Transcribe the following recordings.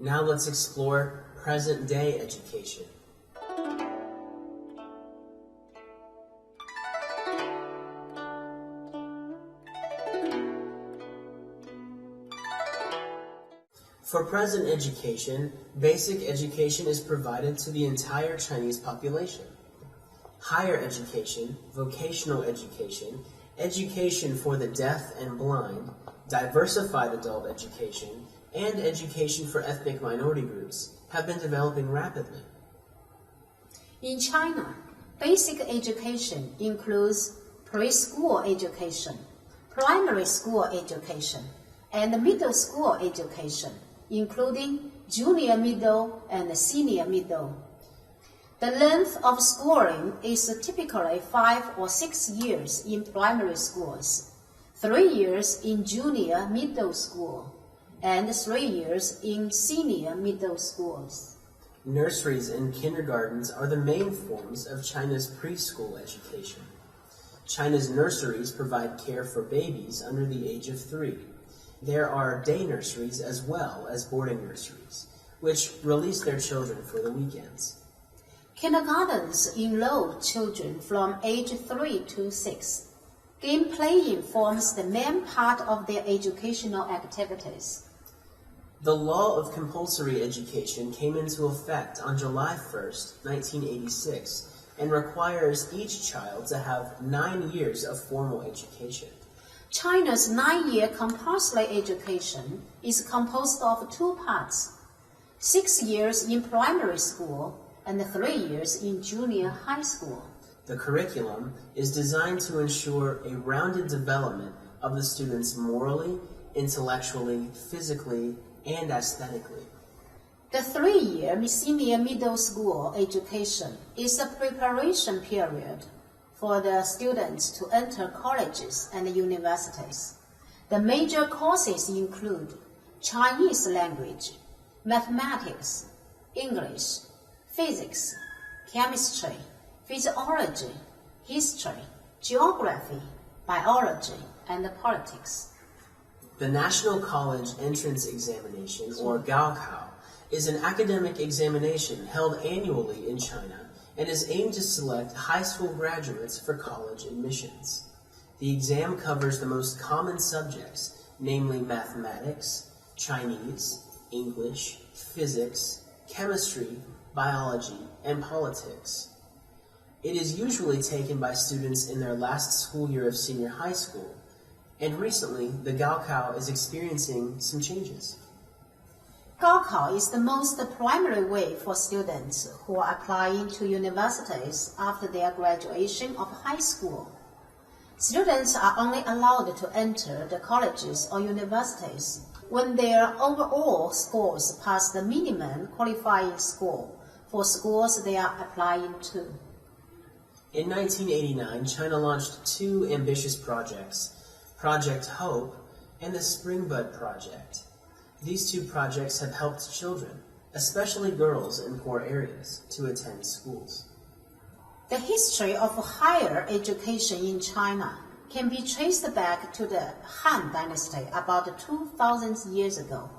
Now let's explore present-day education. For present education, basic education is provided to the entire Chinese population. Higher education, vocational education, education for the deaf and blind, diversified adult education, and education for ethnic minority groups have been developing rapidly. In China, basic education includes preschool education, primary school education, and middle school education, including junior middle and senior middle. The length of schooling is typically 5 or 6 years in primary schools, 3 years in junior middle school, and 3 years in senior middle schools. Nurseries and kindergartens are the main forms of China's preschool education. China's nurseries provide care for babies under the age of 3. There are day nurseries as well as boarding nurseries, which release their children for the weekends. Kindergartens enroll children from age 3 to 6. Game playing forms the main part of their educational activities. The law of compulsory education came into effect on July 1st, 1986, and requires each child to have 9 years of formal education. China's 9-year compulsory education is composed of 2 parts: 6 years in primary school and 3 years in junior high school. The curriculum is designed to ensure a rounded development of the students morally, intellectually, physically, and aesthetically. The 3-year senior middle school education is a preparation period for the students to enter colleges and universities. The major courses include Chinese language, mathematics, English, physics, chemistry, physiology, history, geography, biology, and politics. The National College Entrance Examination, or Gaokao, is an academic examination held annually in China and is aimed to select high school graduates for college admissions. The exam covers the most common subjects, namely mathematics, Chinese, English, physics, chemistry, biology, and politics. It is usually taken by students in their last school year of senior high school, and recently the Gaokao is experiencing some changes. Gaokao is the most primary way for students who are applying to universities after their graduation of high school. Students are only allowed to enter the colleges or universities when their overall scores pass the minimum qualifying score for schools they are applying to. In 1989, China launched 2 ambitious projects, Project Hope and the Springbud Project. These 2 projects have helped children, especially girls in poor areas, to attend schools. The history of higher education in China can be traced back to the Han Dynasty about 2,000 years ago.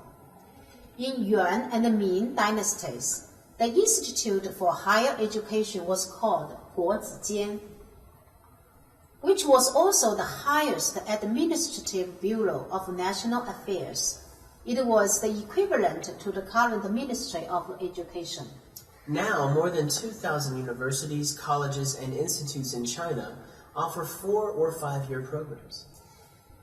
In Yuan and Ming dynasties, the Institute for Higher Education was called Guozijian, which was also the highest administrative bureau of national affairs. It was the equivalent to the current Ministry of Education. Now, more than 2,000 universities, colleges, and institutes in China offer 4 or 5-year programs.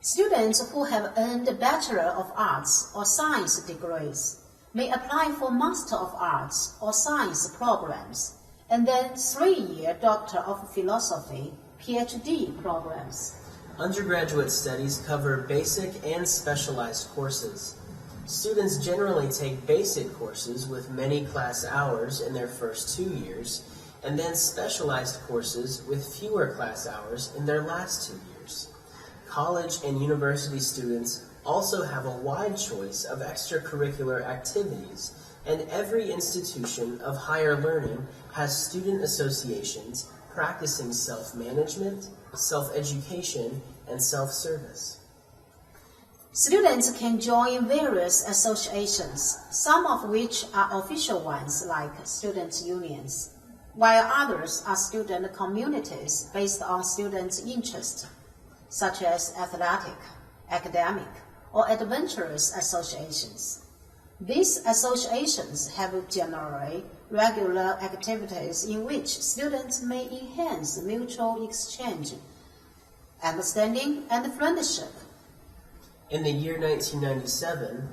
Students who have earned a Bachelor of Arts or Science degrees may apply for Master of Arts or Science programs, and then 3-year Doctor of Philosophy, PhD programs. Undergraduate studies cover basic and specialized courses. Students generally take basic courses with many class hours in their first 2 years, and then specialized courses with fewer class hours in their last 2 years. College and university students also have a wide choice of extracurricular activities, and every institution of higher learning has student associations practicing self-management, self-education, and self-service. Students can join various associations, some of which are official ones like student unions, while others are student communities based on students' interests, such as athletic, academic, or adventurous associations. These associations have generally regular activities in which students may enhance mutual exchange, understanding, and friendship. In the year 1997,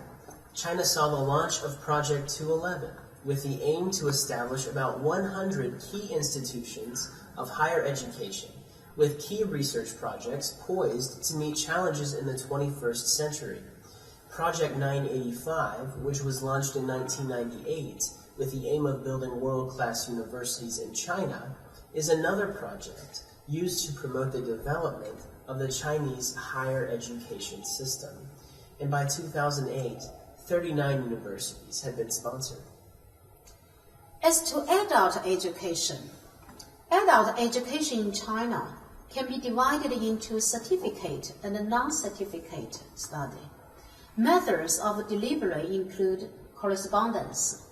China saw the launch of Project 211 with the aim to establish about 100 key institutions of higher education with key research projects poised to meet challenges in the 21st century. Project 985, which was launched in 1998 with the aim of building world-class universities in China, is another project used to promote the development of the Chinese higher education system. And by 2008, 39 universities had been sponsored. As to adult education in China can be divided into certificate and non-certificate study. Methods of delivery include correspondence,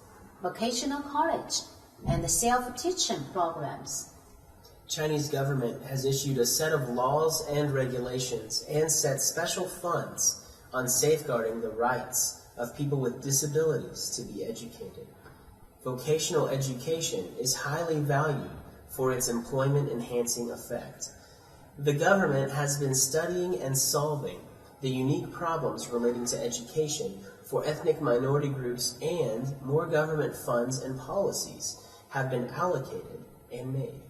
vocational college, and self-teaching programs. Chinese government has issued a set of laws and regulations and set special funds on safeguarding the rights of people with disabilities to be educated. Vocational education is highly valued for its employment-enhancing effect. The government has been studying and solving the unique problems relating to education for ethnic minority groups, and more government funds and policies have been allocated and made.